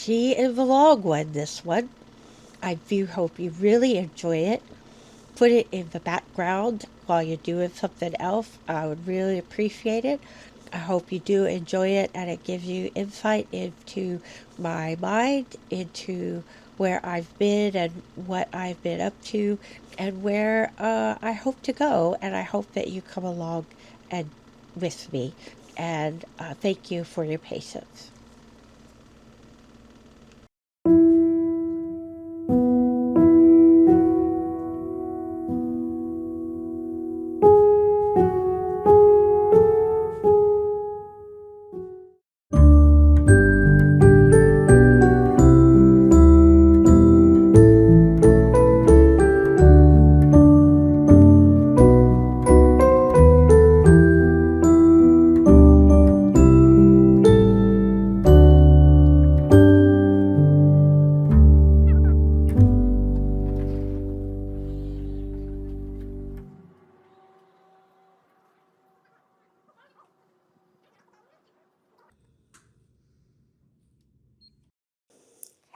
She and Vlog won this one. I do hope you really enjoy it. Put it in the background while you're doing something else. I would really appreciate it. I hope you do enjoy it and it gives you insight into my mind, into where I've been and what I've been up to, and where I hope to go. And I hope that you come along and with me. And thank you for your patience.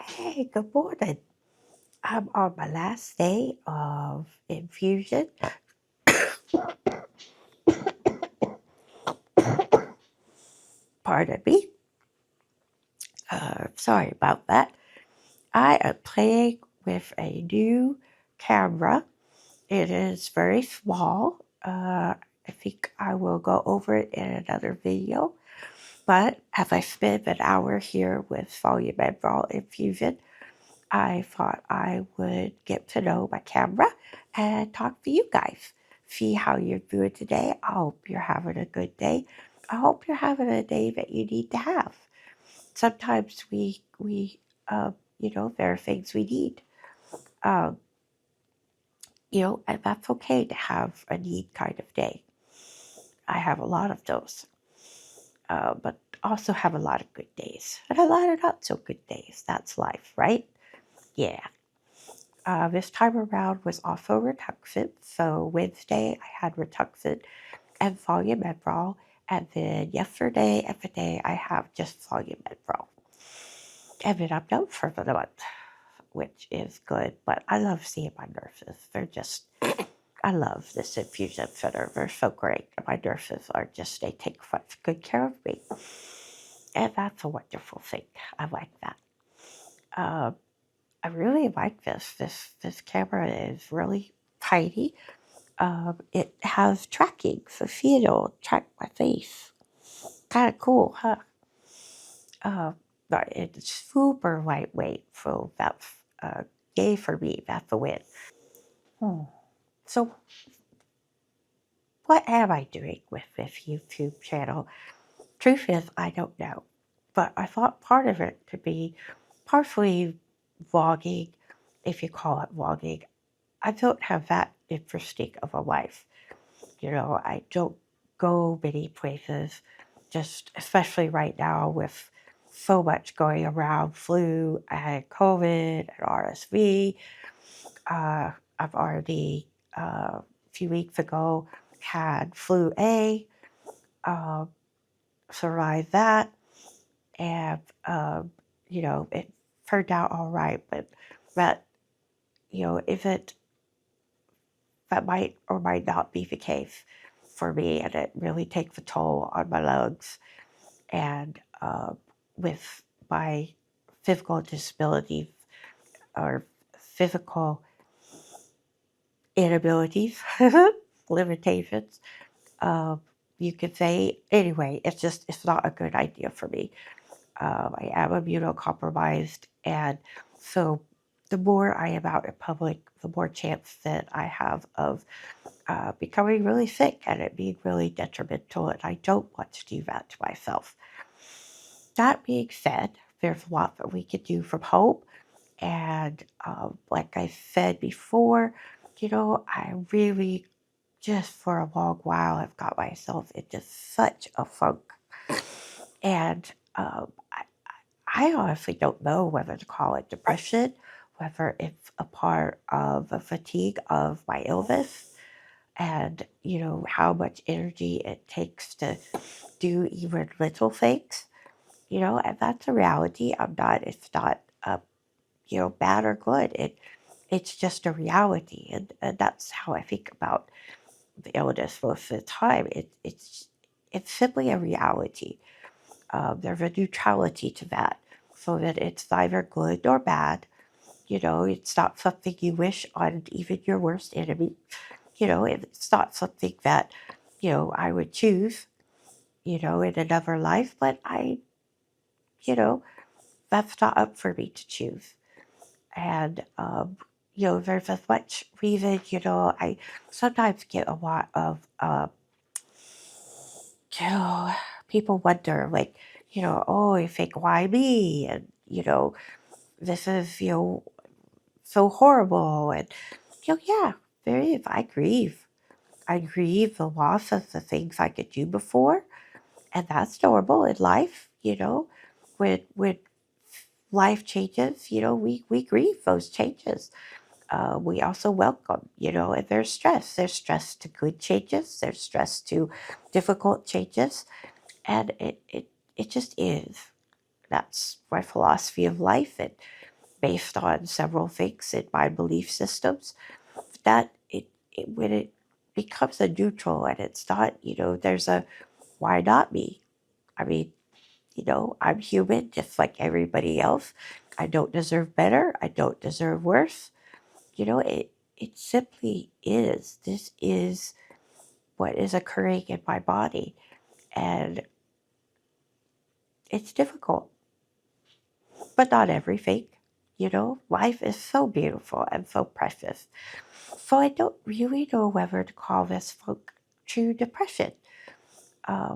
Hey, good morning. I'm on my last day of infusion. Pardon me. Sorry about that. I am playing with a new camera. It is very small. I think I will go over it in another video. But as I spent an hour here with volume and raw infusion, I thought I would get to know my camera and talk to you guys. See how you're doing today. I hope you're having a good day. I hope you're having a day that you need to have. Sometimes there are things we need. Um, and that's okay to have a need kind of day. I have a lot of those, but also have a lot of good days and a lot of not so good days. That's life, right? Yeah. This time around was also Rituxan. So Wednesday I had Rituxan and Volumetrol, and then yesterday and today I have just Volumetrol. And then I'm done for the month, which is good. But I love seeing my nurses. I love this infusion center. They're so great. My nurses they take such good care of me. And that's a wonderful thing. I like that. Um, I really like this. This camera is really tiny. It has tracking, so it'll track my face. Kind of cool, huh? But it's super lightweight, so that's yay for me. That's a win. So, what am I doing with this YouTube channel? Truth is, I don't know. But I thought part of it could be partially vlogging, if you call it vlogging. I don't have that interesting of a life. I don't go many places, just especially right now with so much going around flu and COVID and RSV. I've already, a few weeks ago, had flu A, uh, survived that, and, it turned out all right, but that, if it that might or might not be the case for me, and it really takes a toll on my lungs. And with my physical disabilities or physical inabilities, limitations, uh, you could say, anyway, it's not a good idea for me. I am immunocompromised, and so the more I am out in public, the more chance that I have of becoming really sick and it being really detrimental, and I don't want to do that to myself. That being said, there's a lot that we can do from home, and like I said before, I really just for a long while have got myself into such a funk, and I honestly don't know whether to call it depression, whether it's a part of the fatigue of my illness, and how much energy it takes to do even little things. and that's a reality. It's not, bad or good. It's just a reality. And that's how I think about the illness most of the time. It's simply a reality. There's a neutrality to that, so that it's neither good nor bad. It's not something you wish on even your worst enemy. It's not something that, I would choose, in another life, but you know, that's not up for me to choose. And, there's as much reason, I sometimes get a lot of, you know, people wonder, like, oh, you think, why me? And, this is, so horrible. And, yeah, there is. I grieve. I grieve the loss of the things I could do before. And that's normal in life, when life changes, we grieve those changes. We also welcome, and there's stress. There's stress to good changes. There's stress to difficult changes. And it just is. That's my philosophy of life, and based on several things in my belief systems, that when it becomes a neutral and it's not, there's a why not me? I mean, I'm human just like everybody else. I don't deserve better. I don't deserve worse. It simply is. This is what is occurring in my body. And it's difficult, but not everything. Life is so beautiful and so precious. So I don't really know whether to call this folk true depression. Uh,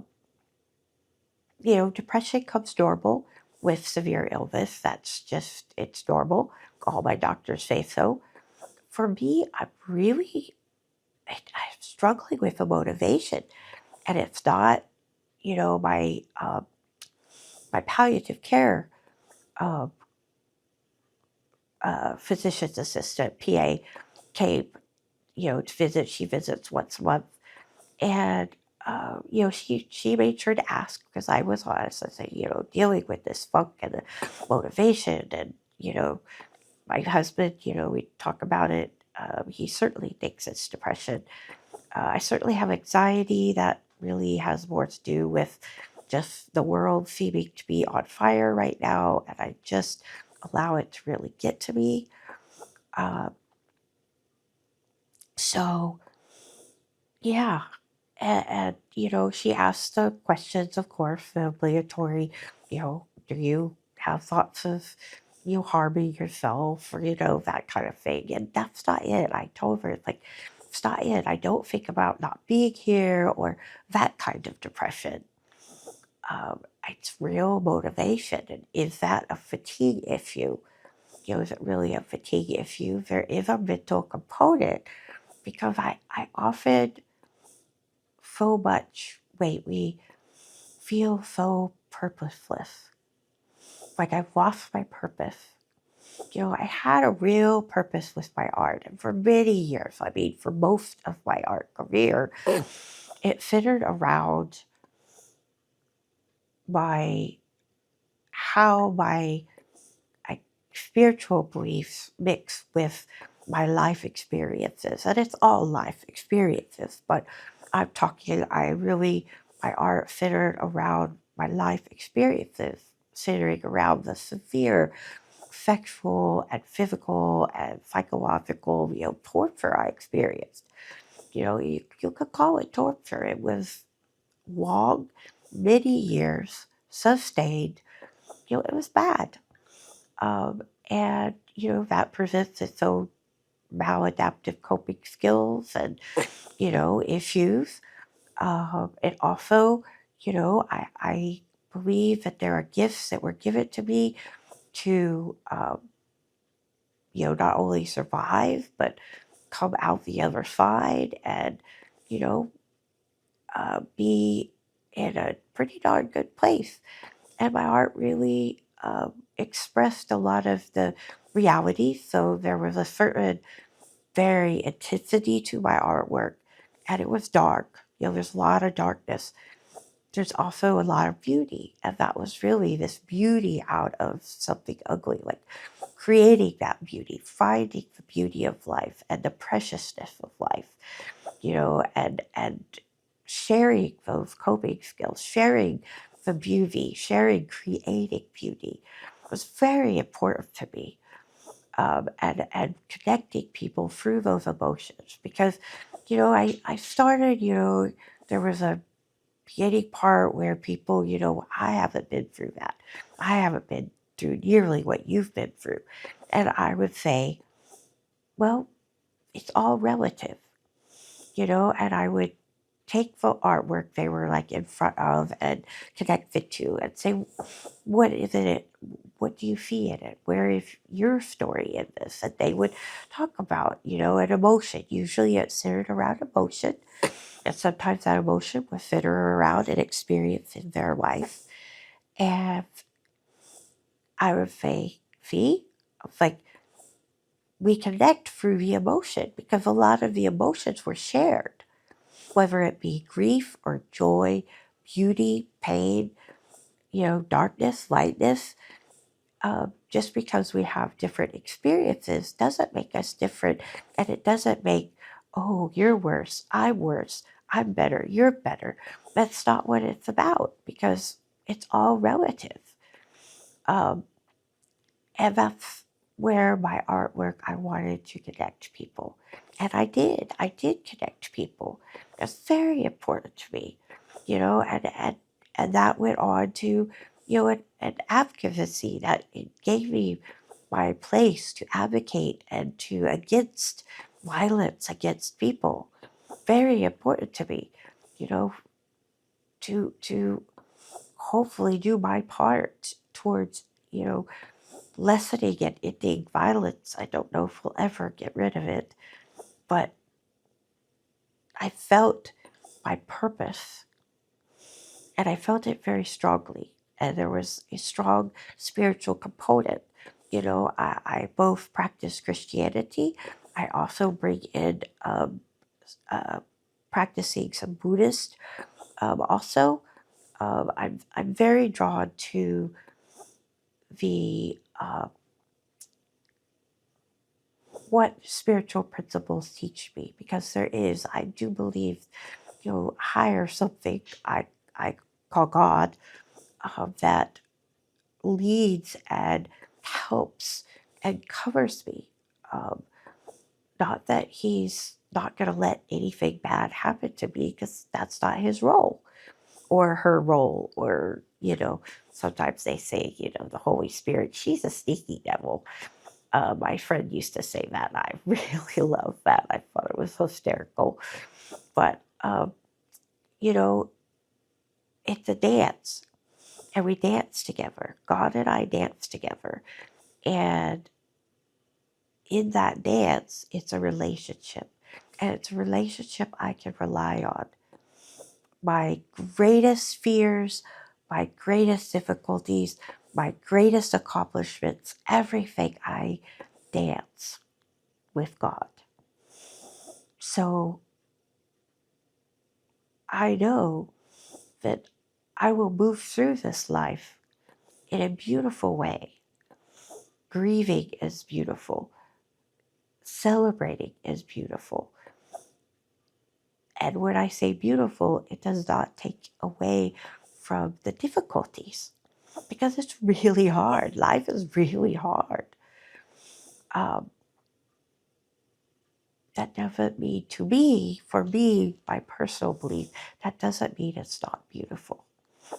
depression comes normal with severe illness. That's just, it's normal. All my doctors say so. For me, I'm struggling with the motivation. And it's not, my palliative care uh, physician's assistant, PA, came, to visit. She visits once a month. And, she made sure to ask because I was honest. I said, dealing with this funk and the motivation. And, my husband, we talk about it. He certainly thinks it's depression. I certainly have anxiety that really has more to do with just the world seeming to be on fire right now. And I just allow it to really get to me. Uh, so, yeah. And, she asked the questions, of course, the obligatory, do you have thoughts of you harming yourself or, that kind of thing. And that's not it. I told her, like, it's not it. I don't think about not being here or that kind of depression. It's real motivation. And is that a fatigue issue? Is it really a fatigue issue? There is a mental component because I often so much lately feel so purposeless. Like I've lost my purpose. I had a real purpose with my art, and for many years, I mean, for most of my art career, it centered around my how my I, spiritual beliefs mix with my life experiences, and it's all life experiences. But my art centered around my life experiences, centering around the severe sexual and physical and psychological, torture I experienced. You could call it torture. It was long, many years, sustained. It was bad. And, that presents its own maladaptive coping skills and, issues. It also, I believe that there are gifts that were given to me to, not only survive, but come out the other side and, you know, be in a pretty darn good place. And my art really expressed a lot of the reality. So there was a certain very intensity to my artwork, and it was dark. There's a lot of darkness. there's also a lot of beauty. And that was really this beauty out of something ugly, like creating that beauty, finding the beauty of life and the preciousness of life, and sharing those coping skills, sharing the beauty, sharing creating beauty was very important to me. And connecting people through those emotions because, I started, there was a beginning part where people, I haven't been through that. I haven't been through nearly what you've been through. And I would say, well, it's all relative, and I would take the artwork they were like in front of and connect it to and say, what is it? What do you see in it? Where is your story in this? And they would talk about, an emotion. Usually it's centered around emotion. And sometimes that emotion was centered around an experience in their life. And I would say, see, it's like we connect through the emotion because a lot of the emotions were shared, whether it be grief or joy, beauty, pain, darkness, lightness. Just because we have different experiences doesn't make us different. And it doesn't make, oh, you're worse, I'm better, you're better. That's not what it's about because it's all relative. Um, and that's where my artwork, I wanted to connect people. And I did. I did connect people. That's very important to me, and that went on to, an advocacy that it gave me my place to advocate and to against violence against people. Very important to me, you know, to hopefully do my part towards, lessening and ending violence. I don't know if we'll ever get rid of it, but I felt my purpose and I felt it very strongly. And there was a strong spiritual component. I both practice Christianity. I also bring in uh, practicing some Buddhist. Also, I'm very drawn to the what spiritual principles teach me because I do believe, higher something I call God, that leads and helps and covers me. Um, Not that he's not going to let anything bad happen to me because that's not his role or her role. Or, sometimes they say, the Holy Spirit, she's a sneaky devil. My friend used to say that, and I really love that. I thought it was hysterical. But, you know, it's a dance, and we dance together. God and I dance together. And in that dance, it's a relationship. And it's a relationship I can rely on. My greatest fears, my greatest difficulties, my greatest accomplishments, everything, I dance with God. So I know that I will move through this life in a beautiful way. Grieving is beautiful. Celebrating is beautiful. And when I say beautiful, it does not take away from the difficulties because it's really hard. Life is really hard. Um, that doesn't mean, to me, for me, my personal belief, that doesn't mean it's not beautiful.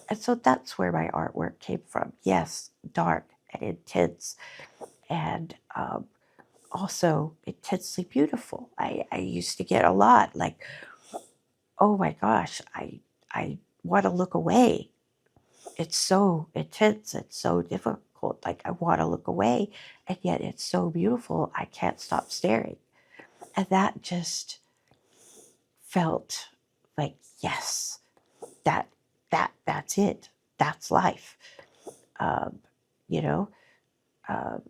And so that's where my artwork came from. Yes, dark and intense, and also intensely beautiful. I used to get a lot like, oh my gosh, I want to look away. It's so intense, it's so difficult. Like I want to look away, and yet it's so beautiful, I can't stop staring. And that just felt like, yes, that's it. That's life. Um, you know, um,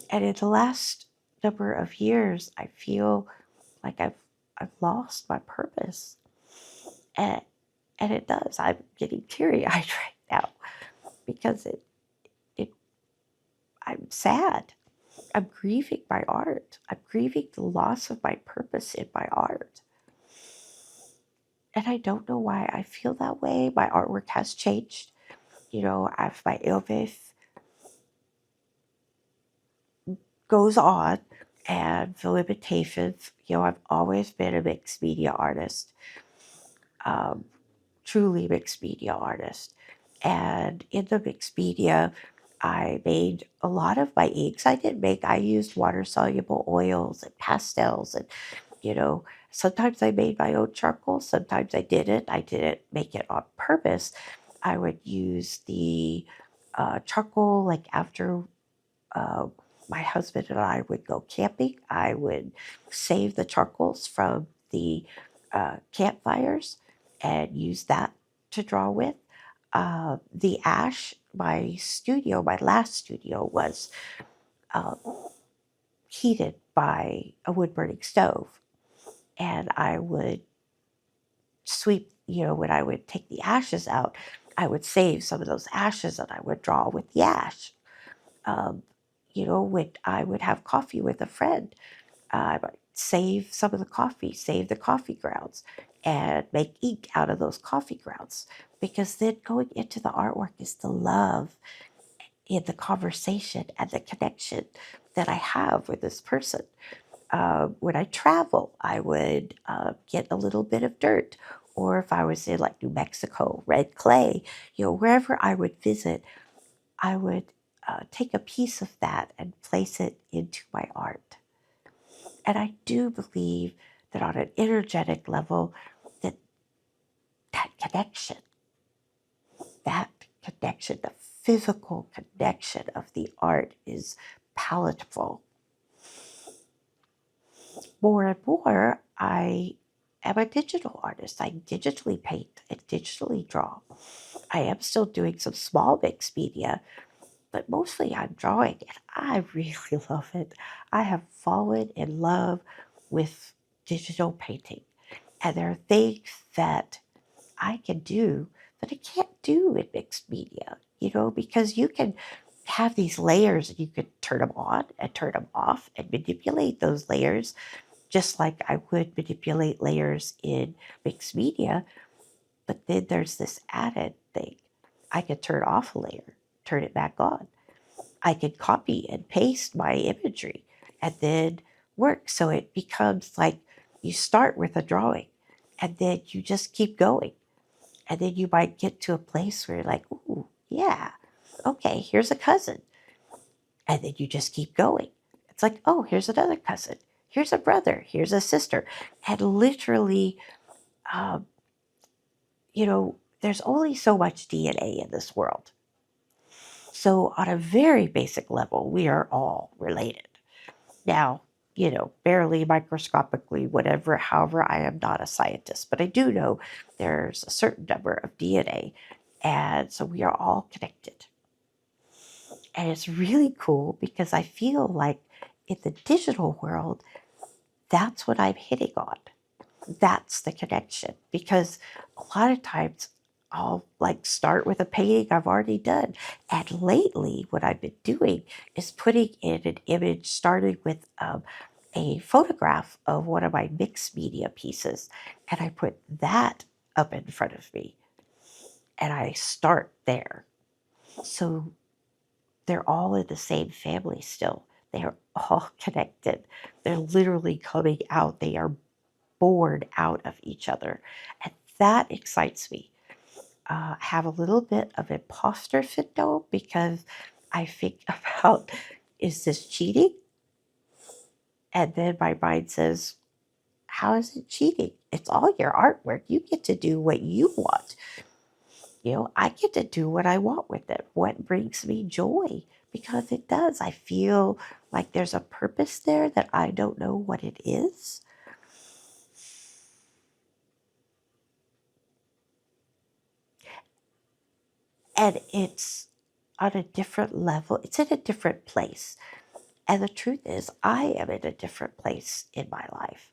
and in the last number of years, I feel like I've lost my purpose. And it does. I'm getting teary-eyed right now because it I'm sad. I'm grieving my art. I'm grieving the loss of my purpose in my art. And I don't know why I feel that way. My artwork has changed. As my illness goes on and the limitations, I've always been a mixed media artist, um, truly mixed media artist. And in the mixed media, I made a lot of my inks. I used water soluble oils and pastels, and sometimes I made my own charcoal, sometimes I didn't. I didn't make it on purpose. I would use the charcoal, like after uh, my husband and I would go camping. I would save the charcoals from the campfires and use that to draw with. The ash, my last studio was uh, heated by a wood burning stove. And I would sweep, when I would take the ashes out, I would save some of those ashes and I would draw with the ash. Um, when I would have coffee with a friend, I would save some of the coffee, save the coffee grounds, and make ink out of those coffee grounds. Because then going into the artwork is the love in the conversation and the connection that I have with this person. When I travel, I would get a little bit of dirt. Or if I was in like New Mexico, red clay, wherever I would visit, I would take a piece of that and place it into my art. And I do believe that on an energetic level, that that connection, that connection, the physical connection of the art is palatable. More and more, I am a digital artist. I digitally paint and digitally draw. I am still doing some small mixed media, but mostly I'm drawing, and I really love it. I have fallen in love with digital painting, and there are things that I can do that I can't do in mixed media, because you can have these layers and you can turn them on and turn them off and manipulate those layers just like I would manipulate layers in mixed media. But then there's this added thing. I could turn off a layer, turn it back on. I could copy and paste my imagery and then work. So it becomes like you start with a drawing and then you just keep going. And then you might get to a place where you're like, ooh, yeah, okay, here's a cousin. And then you just keep going. It's like, oh, here's another cousin. Here's a brother. Here's a sister. And literally, um, there's only so much DNA in this world. So, on a very basic level, we are all related. Now, barely microscopically, whatever, however, I am not a scientist, but I do know there's a certain number of DNA. And so we are all connected. And it's really cool because I feel like in the digital world, that's what I'm hitting on. That's the connection. Because a lot of times I'll like start with a painting I've already done. And lately, what I've been doing is putting in an image, starting with a photograph of one of my mixed media pieces. And I put that up in front of me. And I start there. So they're all in the same family still. They are all connected. They're literally coming out. They are born out of each other. And that excites me. I have a little bit of imposter syndrome because I think about, is this cheating? And then my mind says, how is it cheating? It's all your artwork. You get to do what you want. I get to do what I want with it, what brings me joy, because it does. I feel like there's a purpose there that I don't know what it is. And it's on a different level, it's in a different place. And the truth is, I am in a different place in my life.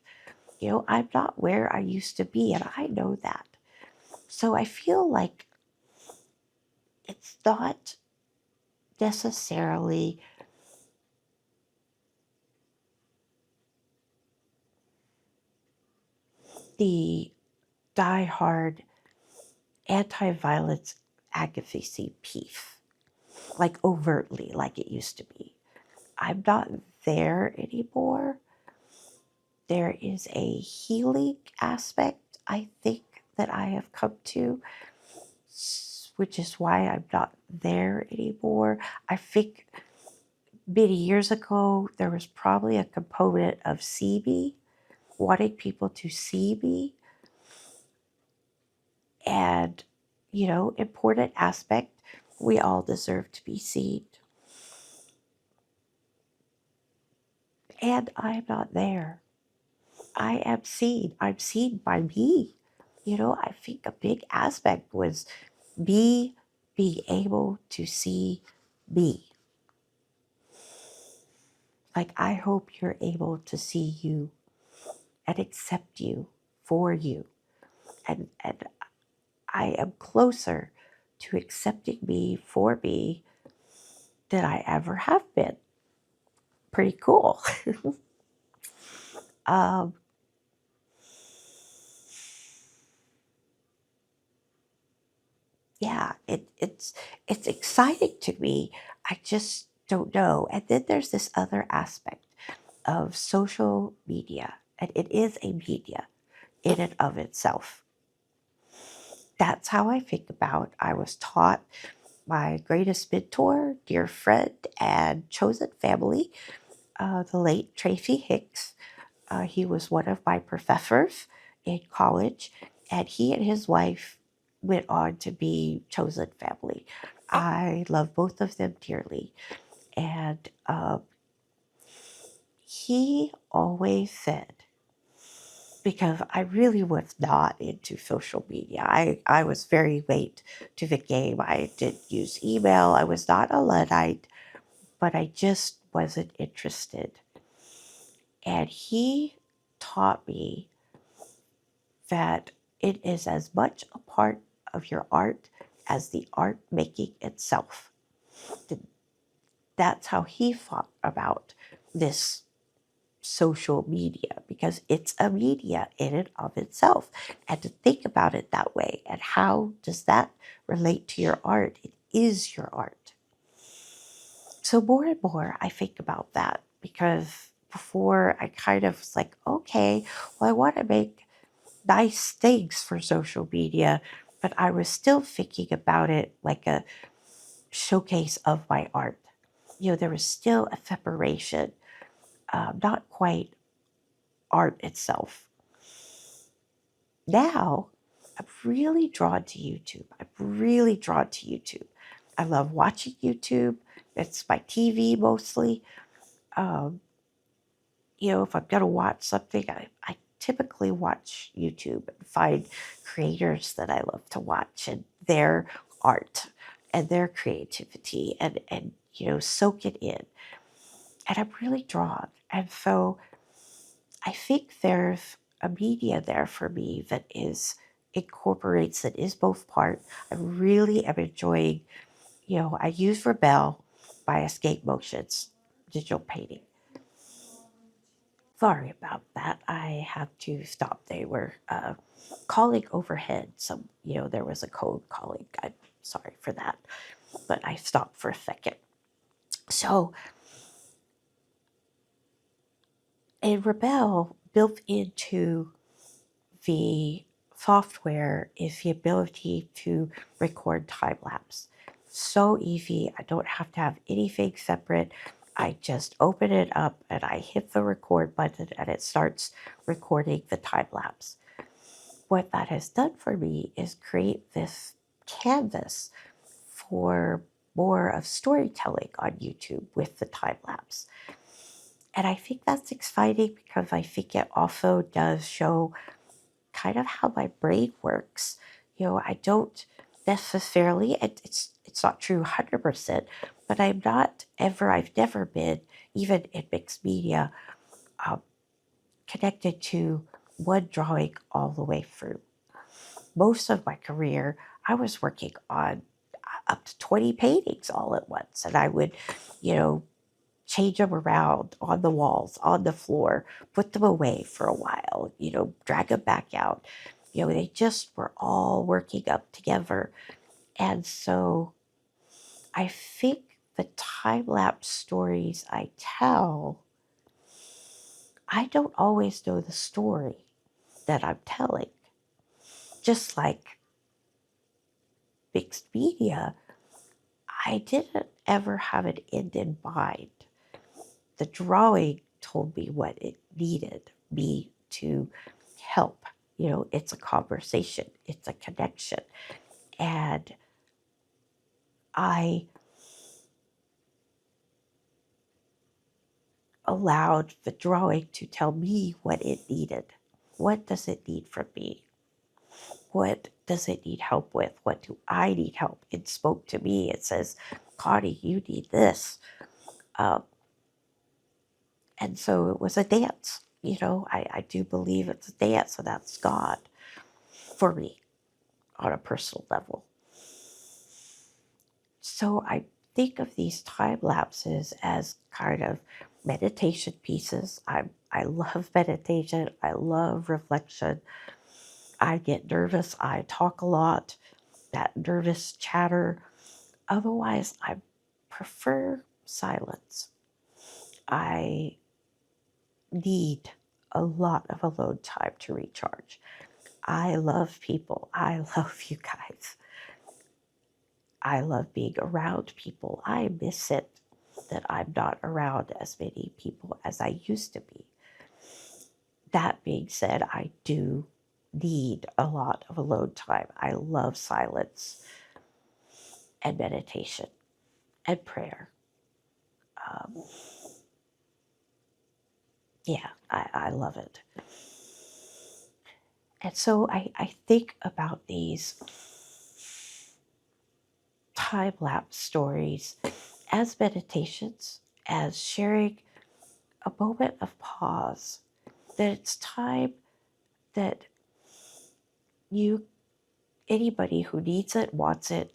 I'm not where I used to be, and I know that. So I feel like it's not necessarily the diehard anti-violence advocacy piece, like overtly, like it used to be. I'm not there anymore. There is a healing aspect, I think, that I have come to, which is why I'm not there anymore. I think many years ago, there was probably a component of see me, wanting people to see me, and, important aspect, we all deserve to be seen. And I'm not there. I am seen. I'm seen by me. I think a big aspect was me being able to see me. Like, I hope you're able to see you and accept you for you. And I am closer to accepting me for me than I ever have been. Pretty cool. um, yeah, it's exciting to me. I just don't know. And then there's this other aspect of social media, and it is a media in and of itself. That's how I think about. I was taught my greatest mentor, dear friend, and chosen family, the late Tracy Hicks. He was one of my professors in college, and he and his wife went on to be chosen family. I love both of them dearly. And he always said, because I really was not into social media. I was very late to the game. I didn't use email. I was not a Luddite, but I just wasn't interested. And he taught me that it is as much a part of your art as the art making itself. That's how he thought about this social media, because it's a media in and of itself. And to think about it that way, and how does that relate to your art? It is your art. So more and more I think about that, because before I kind of was like, okay, well, I want to make nice things for social media, but I was still thinking about it like a showcase of my art. There was still a separation, not quite art itself. Now, I'm really drawn to YouTube. I'm really drawn to YouTube. I love watching YouTube. It's my TV mostly. Um, if I'm going to watch something, I typically watch YouTube and find creators that I love to watch and their art and their creativity, and soak it in. And I'm really drawn. And so I think there's a media there for me that incorporates, that is both part. I really am enjoying, I use Rebel by Escape Motions digital painting. Sorry about that. I had to stop. They were calling overhead. So, there was a code calling. I'm sorry for that. But I stopped for a second. So, in Rebel, built into the software is the ability to record time lapse. So easy. I don't have to have anything separate. I just open it up and I hit the record button and it starts recording the time lapse. What that has done for me is create this canvas for more of storytelling on YouTube with the time lapse. And I think that's exciting because I think it also does show kind of how my brain works. I don't necessarily, it's not true 100%, but I've never been, even in mixed media, connected to one drawing all the way through. Most of my career, I was working on up to 20 paintings all at once, and I would, you know, change them around on the walls, on the floor, put them away for a while, you know, drag them back out. You know, they just were all working up together. And so I think the time lapse stories I tell, I don't always know the story that I'm telling. Just like mixed media, I didn't ever have an end in mind. The drawing told me what it needed me to help. You know, it's a conversation, it's a connection. And I allowed the drawing to tell me what it needed. What does it need from me? What does it need help with? What do I need help? It spoke to me. It says, Connie, you need this. Um, and so it was a dance. You know, I do believe it's a dance, and that's God for me on a personal level. So I think of these time lapses as kind of meditation pieces. I love meditation. I love reflection. I get nervous. I talk a lot. That nervous chatter. Otherwise, I prefer silence. I need a lot of alone time to recharge. I love people. I love you guys. I love being around people. I miss it that I'm not around as many people as I used to be. That being said, I do need a lot of alone time. I love silence and meditation and prayer. Um, yeah, I love it. And so I think about these time lapse stories as meditations, as sharing a moment of pause, that it's time that you, anybody who needs it, wants it,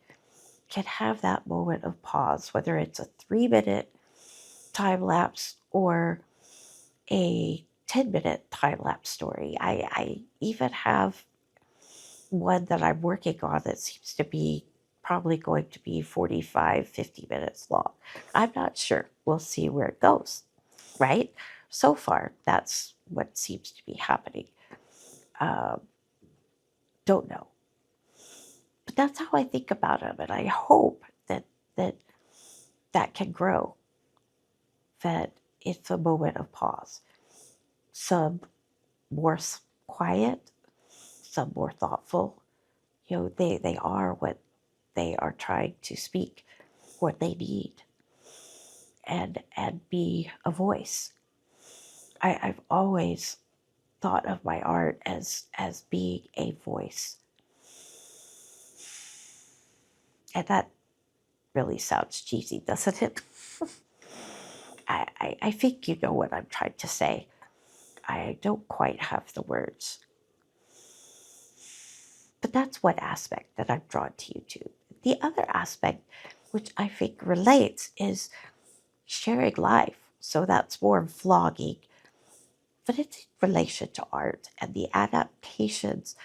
can have that moment of pause, whether it's a 3-minute time lapse or a 10-minute time lapse story. I even have one that I'm working on that seems to be probably going to be 45, 50 minutes long. I'm not sure. We'll see where it goes, right? So far, that's what seems to be happening. Um, don't know. But that's how I think about them, and I hope that that can grow, that it's a moment of pause. Some more quiet, some more thoughtful. You know, they are what they are trying to speak, what they need, and be a voice. I've always thought of my art as being a voice. And that really sounds cheesy, doesn't it? I think you know what I'm trying to say. I don't quite have the words. But that's one aspect that I'm drawn to YouTube. The other aspect, which I think relates, is sharing life. So that's more vlogging, but it's in relation to art and the adaptations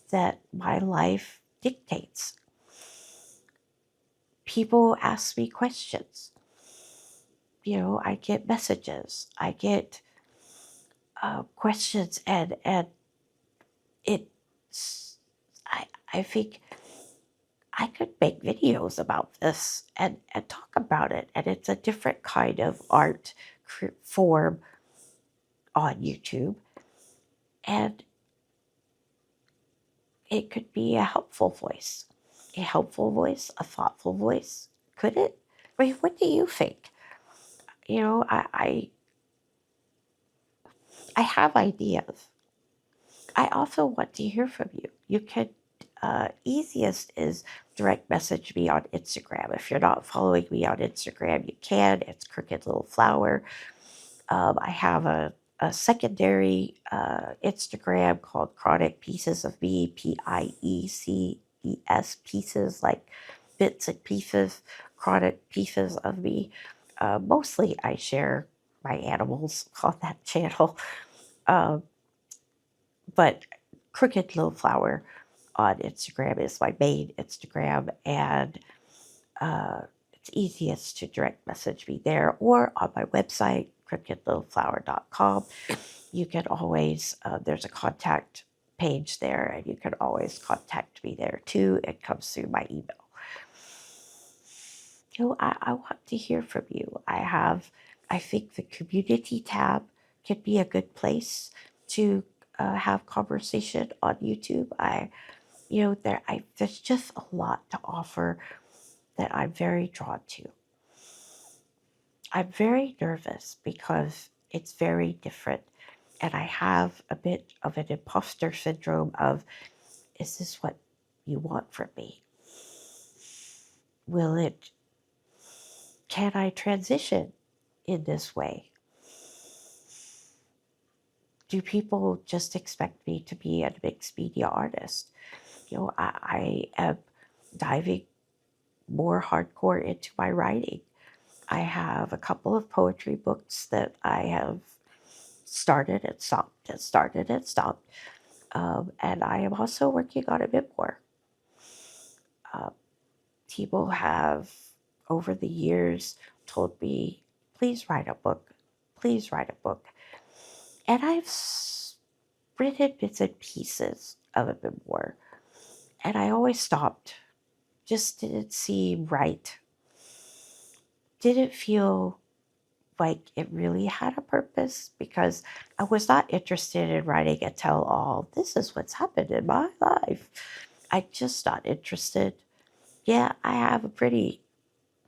that my life dictates. People ask me questions. You know, I get messages. I get questions, and it's. I think I could make videos about this and talk about it, and it's a different kind of art form on YouTube, and it could be a helpful voice, a thoughtful voice. Could it? I mean, what do you think? You know, I have ideas. I also want to hear from you. You can, easiest is direct message me on Instagram. If you're not following me on Instagram, you can. It's Crooked Little Flower. I have a a secondary Instagram called Chronic Pieces of Me, Pieces, pieces like bits and pieces, chronic pieces of me. Mostly I share my animals on that channel, uh, but Crooked Little Flower on Instagram is my main Instagram, and uh, it's easiest to direct message me there or on my website, crookedlittleflower.com. You can always, there's a contact page there, and you can always contact me there too. It comes through my email. I want to hear from you. I think the community tab could be a good place to have conversation on YouTube. There's just a lot to offer that I'm very drawn to. I'm very nervous because it's very different, and I have a bit of an imposter syndrome of, is this what you want from me? Can I transition in this way? Do people just expect me to be a mixed media artist? I am diving more hardcore into my writing. I have a couple of poetry books that I have started and stopped and started and stopped. And I am also working on a bit more. People have, over the years, told me, please write a book, please write a book. And I've written bits and pieces of a memoir, and I always stopped. Just didn't seem right. Didn't feel like it really had a purpose, because I was not interested in writing a tell all. This is what's happened in my life. I'm just not interested. Yeah, I have a pretty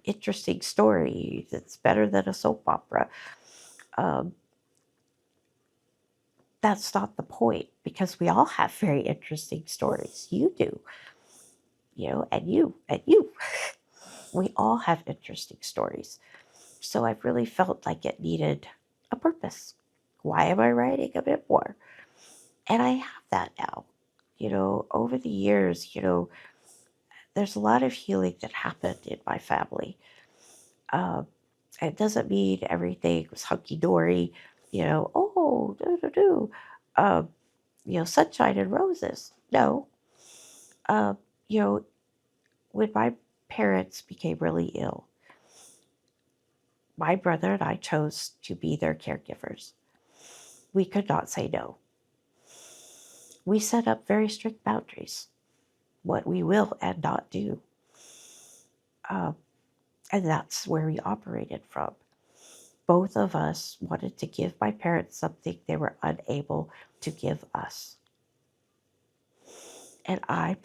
interesting story that's better than a soap opera. Um, that's not the point, because we all have very interesting stories. You do, and you. We all have interesting stories. So I really felt like it needed a purpose. Why am I writing a bit more? And I have that now. Over the years, there's a lot of healing that happened in my family. Um, it doesn't mean everything was hunky dory, oh, do. Um, sunshine and roses. No. Um, you know, when my parents became really ill, my brother and I chose to be their caregivers. We could not say no. We set up very strict boundaries, what we will and not do. Um, and that's where we operated from. Both of us wanted to give my parents something they were unable to give us. And I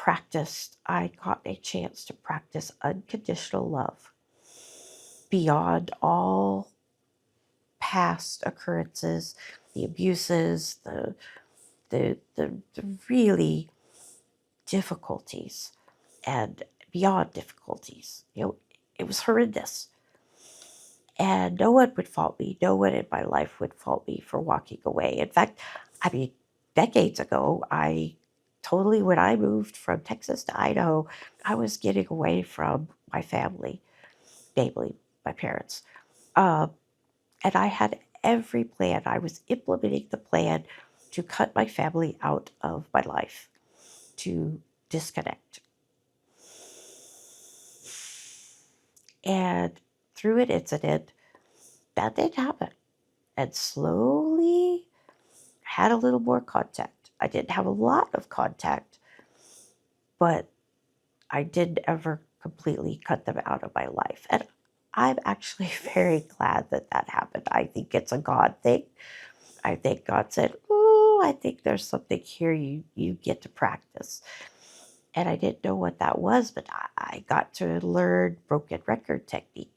got a chance to practice unconditional love beyond all past occurrences, the abuses, the really difficulties, and beyond difficulties. It was horrendous. And no one would fault me. No one in my life would fault me for walking away. In fact, decades ago, when I moved from Texas to Idaho, I was getting away from my family, namely my parents. Um, and I had every plan. I was implementing the plan to cut my family out of my life, to disconnect. And through an incident, that didn't happen. And slowly had a little more contact. I didn't have a lot of contact, but I didn't ever completely cut them out of my life. And I'm actually very glad that happened. I think it's a God thing. I think God said, oh, I think there's something here you get to practice. And I didn't know what that was, but I got to learn broken record technique.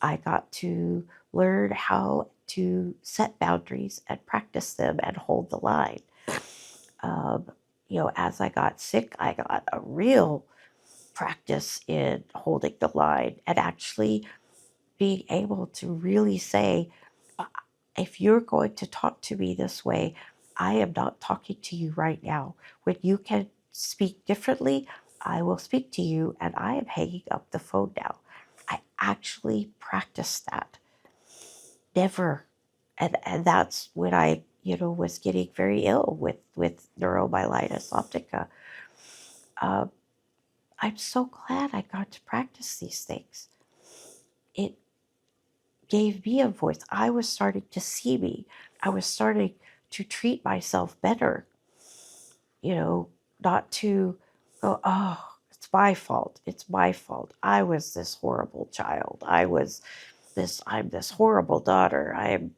I got to learn how to set boundaries and practice them and hold the line. As I got sick, I got a real practice in holding the line and actually being able to really say, if you're going to talk to me this way, I am not talking to you right now. When you can speak differently, I will speak to you, and I am hanging up the phone now. I actually practiced that. Never. And that's when I, was getting very ill with neuromyelitis optica. Uh, I'm so glad I got to practice these things. It gave me a voice. I was starting to see me. I was starting to treat myself better, not to go, oh, it's my fault. It's my fault. I was this horrible child. I'm this horrible daughter. I am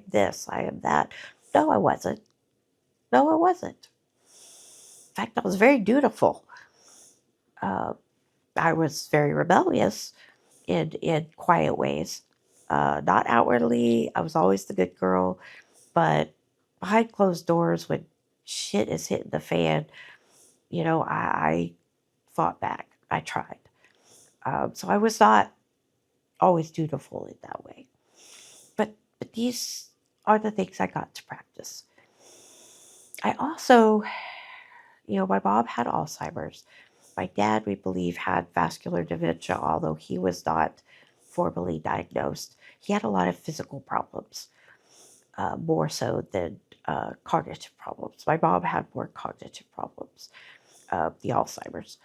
this, I am that. No, I wasn't. No, I wasn't. In fact, I was very dutiful. Uh, I was very rebellious in quiet ways. Not outwardly. I was always the good girl, but behind closed doors, when shit is hitting the fan, I fought back. I tried. So I was not always dutiful in that way. But these are the things I got to practice. I also, my mom had Alzheimer's. My dad, we believe, had vascular dementia, although he was not formally diagnosed. He had a lot of physical problems, more so than cognitive problems. My mom had more cognitive problems, the Alzheimer's.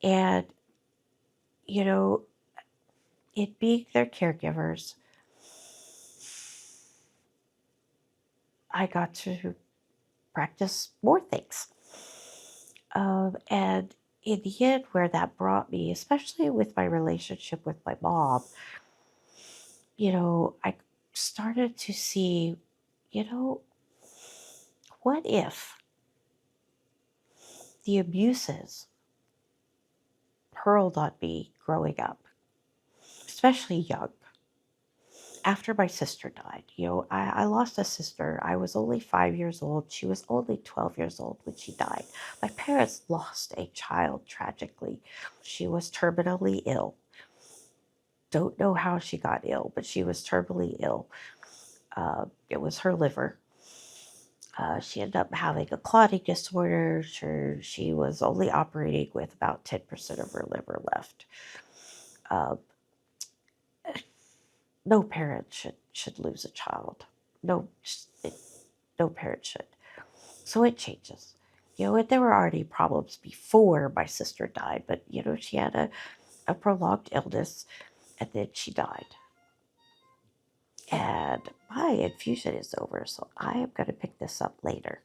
And, it being their caregivers, I got to practice more things. And in the end, where that brought me, especially with my relationship with my mom, I started to see, what if the abuses hurled on me growing up, especially young, after my sister died? I lost a sister. I was only 5 years old. She was only 12 years old when she died. My parents lost a child tragically. She was terminally ill. Don't know how she got ill, but she was terminally ill. It was her liver. She ended up having a clotting disorder. She was only operating with about 10% of her liver left. Uh, no parent should lose a child. No, no parent should. So it changes. And there were already problems before my sister died, but she had a prolonged illness, and then she died. And my infusion is over, so I am going to pick this up later.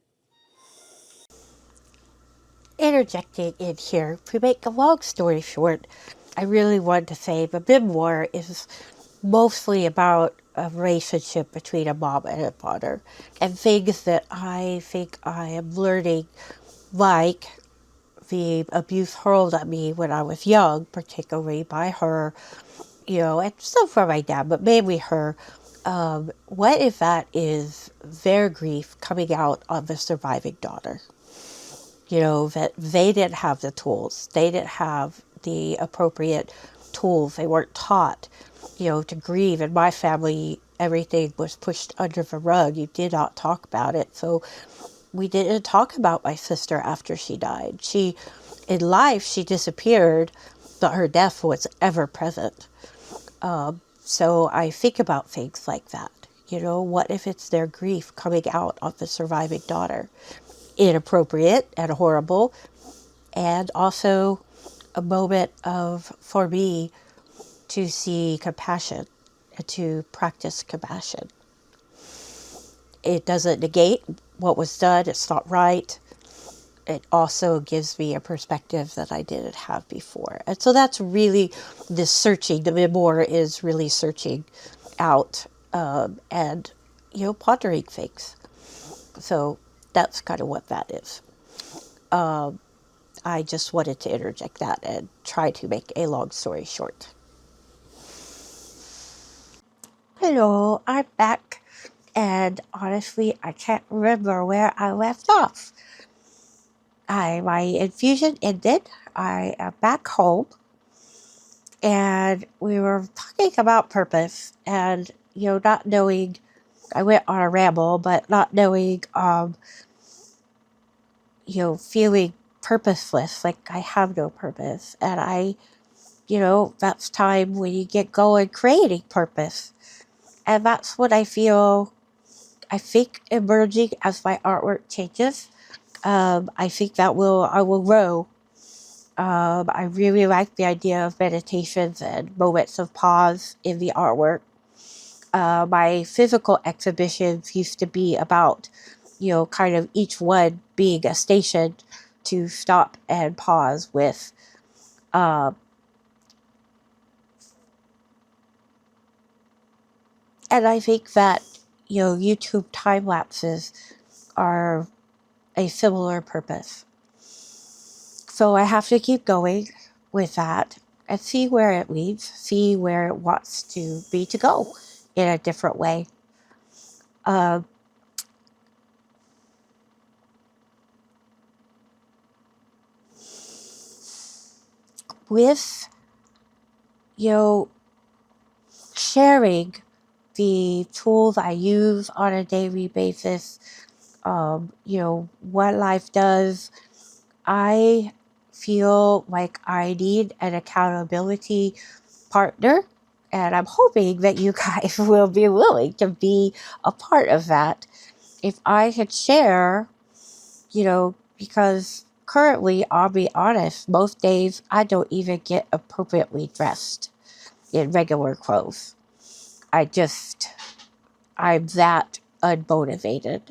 Interjecting in here, to make a long story short, I really want to say the memoir is mostly about a relationship between a mom and a daughter, and things that I think I am learning, like the abuse hurled at me when I was young, particularly by her, and still from my dad, but mainly her. What if that is their grief coming out on the surviving daughter? That they didn't have the tools. They didn't have the appropriate tools. They weren't taught, to grieve. In my family, everything was pushed under the rug. You did not talk about it. So we didn't talk about my sister after she died. In life, she disappeared, but her death was ever present. So I think about things like that. What if it's their grief coming out of the surviving daughter? Inappropriate and horrible, and also a moment for me to see compassion and to practice compassion. It doesn't negate what was done. It's not right. It also gives me a perspective that I didn't have before. And so that's really the searching. The memoir is really searching out and, pondering things. So that's kind of what that is. I just wanted to interject that and try to make a long story short. Hello, I'm back. And honestly, I can't remember where I left off. My infusion ended. I am back home. And we were talking about purpose. And not knowing, I went on a ramble, but not knowing, feeling purposeless, like I have no purpose. And that's time when you get going creating purpose. And that's what I think emerging as my artwork changes. I think I will grow. I really like the idea of meditations and moments of pause in the artwork. My physical exhibitions used to be about, kind of each one being a station to stop and pause with. Uh, and I think that, YouTube time lapses are a similar purpose. So I have to keep going with that and see where it leads, see where it wants to go in a different way. Uh, with, you know, sharing the tools I use on a daily basis, what life does, I feel like I need an accountability partner. And I'm hoping that you guys will be willing to be a part of that. If I could share, because currently, I'll be honest, most days I don't even get appropriately dressed in regular clothes. I'm that unmotivated.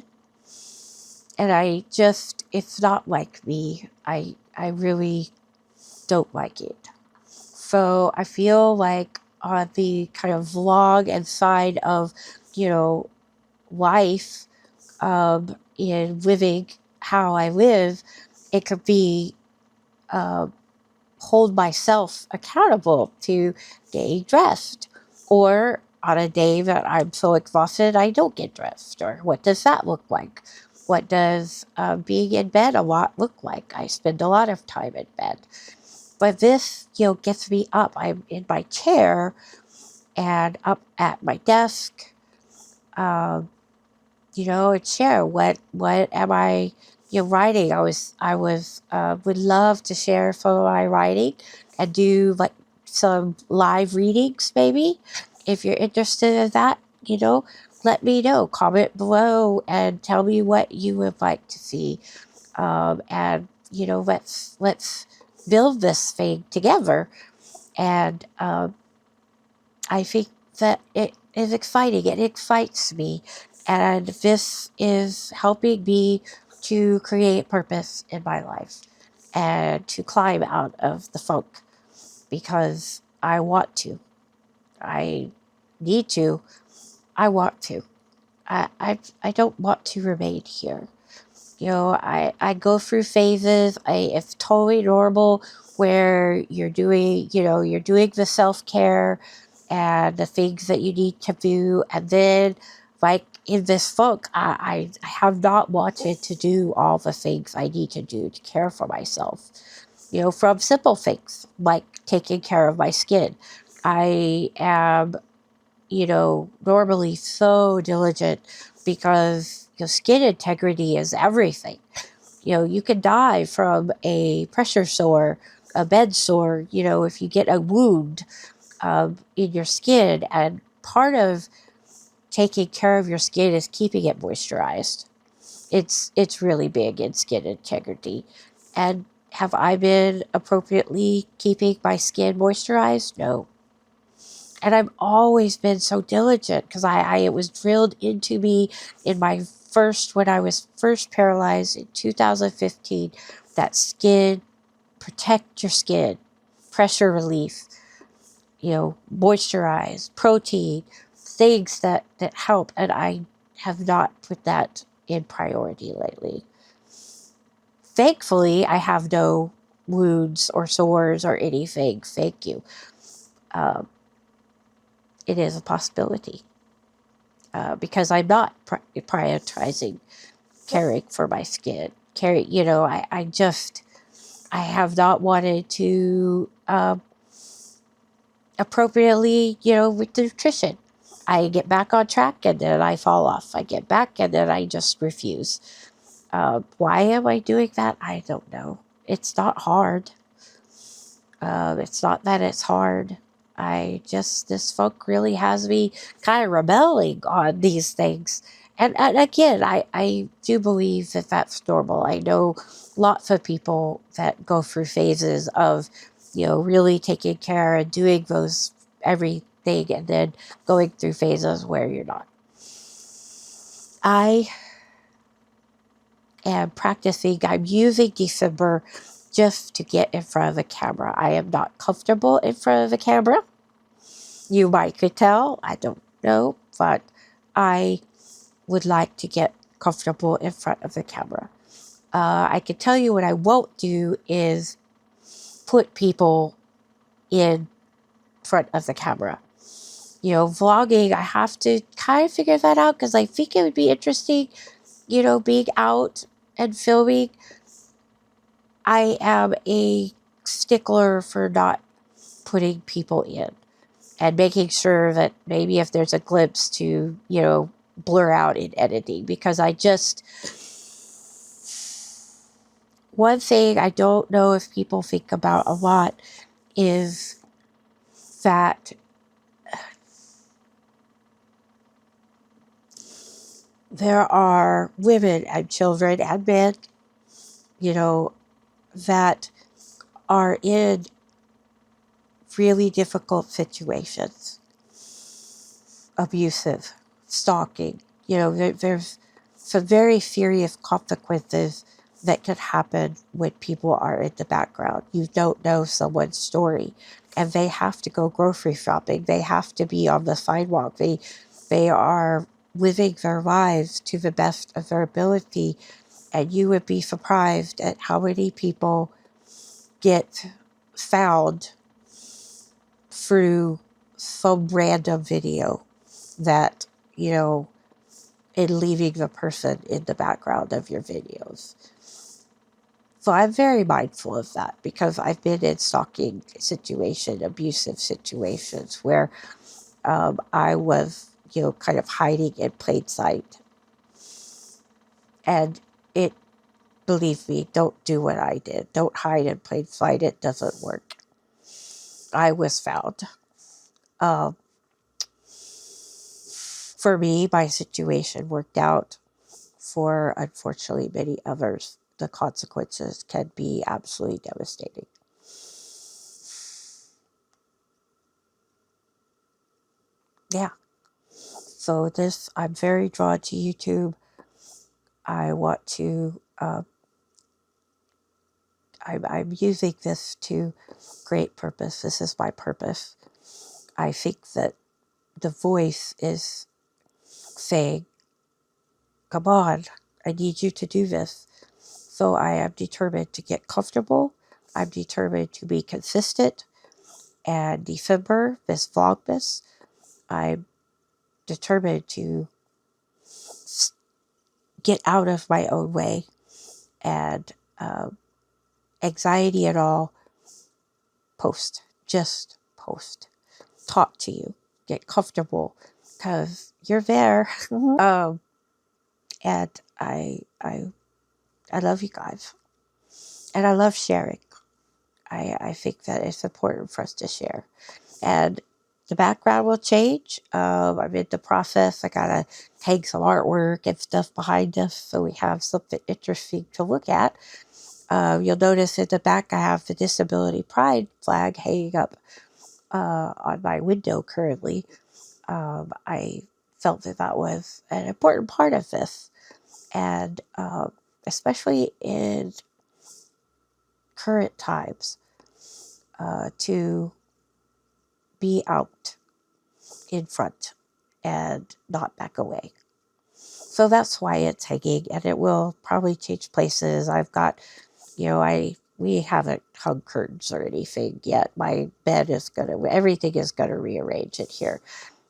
And it's not like me. I really don't like it. So I feel like on the kind of vlog and side of, life, in living how I live, it could be hold myself accountable to getting dressed. Or on a day that I'm so exhausted I don't get dressed. Or what does that look like? What does being in bed a lot look like? I spend a lot of time in bed. But this, gets me up. I'm in my chair and up at my desk. And share what am I, writing. Would love to share some of my writing and do like some live readings maybe. If you're interested in that, let me know. Comment below and tell me what you would like to see. And let's build this thing together. And I think that it is exciting. It excites me. And this is helping me to create purpose in my life and to climb out of the funk because I want to. I need to. I want to. I don't want to remain here. I go through phases. It's totally normal where you're doing the self-care and the things that you need to do. And then, like in this funk, I have not wanted to do all the things I need to do to care for myself. From simple things like taking care of my skin. I am, normally so diligent because skin integrity is everything. You can die from a pressure sore, a bed sore, if you get a wound in your skin. And part of taking care of your skin is keeping it moisturized. It's really big in skin integrity. And have I been appropriately keeping my skin moisturized? No. And I've always been so diligent because it was drilled into me when I was first paralyzed in 2015, that protect your skin, pressure relief, moisturize, protein, things that help. And I have not put that in priority lately. Thankfully, I have no wounds or sores or anything. Thank you. It is a possibility because I'm not prioritizing caring for my skin. I have not wanted to appropriately, with the nutrition. I get back on track and then I fall off. I get back and then I just refuse. Why am I doing that? I don't know. It's not hard. It's not that it's hard. This folk really has me kind of rebelling on these things. And again, I do believe that that's normal. I know lots of people that go through phases of, really taking care and doing those everything and then going through phases where you're not. I am practicing, I'm using December just to get in front of the camera. I am not comfortable in front of the camera. You might could tell, I don't know, but I would like to get comfortable in front of the camera. I can tell you what I won't do is put people in front of the camera. Vlogging, I have to kind of figure that out because I think it would be interesting, being out and filming. I am a stickler for not putting people in and making sure that maybe if there's a glimpse to, blur out in editing, because one thing I don't know if people think about a lot is that there are women and children and men, that are in really difficult situations, abusive, stalking. There's some very serious consequences that can happen when people are in the background. You don't know someone's story, and they have to go grocery shopping. They have to be on the sidewalk. They are living their lives to the best of their ability, and you would be surprised at how many people get found through some random video that, and leaving the person in the background of your videos. So I'm very mindful of that because I've been in stalking situations, abusive situations where I was, kind of hiding in plain sight. And believe me, don't do what I did. Don't hide in plain sight. It doesn't work. I was found. For me, my situation worked out. For, unfortunately, many others, the consequences can be absolutely devastating. Yeah. So I'm very drawn to YouTube. I want to, I'm using this to great purpose. This is my purpose. I think that the voice is saying, come on, I need you to do this. So I am determined to get comfortable. I'm determined to be consistent. And December, this Vlogmas, I'm determined to get out of my own way and anxiety and all, just post, talk to you, get comfortable because you're there. And I love you guys, and I love sharing. I think that it's important for us to share. And the background will change. I'm in the process. I gotta hang some artwork and stuff behind us so we have something interesting to look at. You'll notice in the back I have the Disability Pride flag hanging up on my window currently. I felt that was an important part of this. And especially in current times, to be out in front and not back away. So that's why it's hanging, and it will probably change places. I've got, we haven't hung curtains or anything yet. My bed everything is gonna rearrange it here.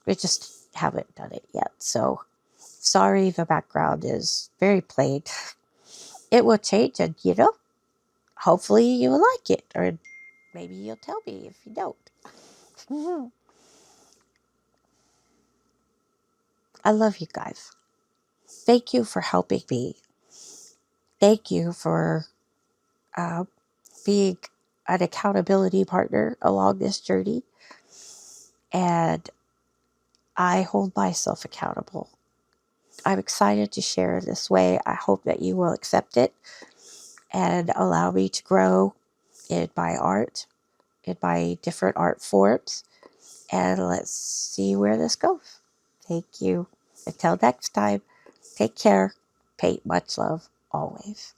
We just haven't done it yet. So sorry, the background is very plain. It will change, and hopefully you will like it, or maybe you'll tell me if you don't. I love you guys. Thank you for helping me. Thank you for uh, being an accountability partner along this journey. And I hold myself accountable. I'm excited to share this way. I hope that you will accept it and allow me to grow in my art, in my different art forms. And let's see where this goes. Thank you. Until next time, take care. Paint much love always.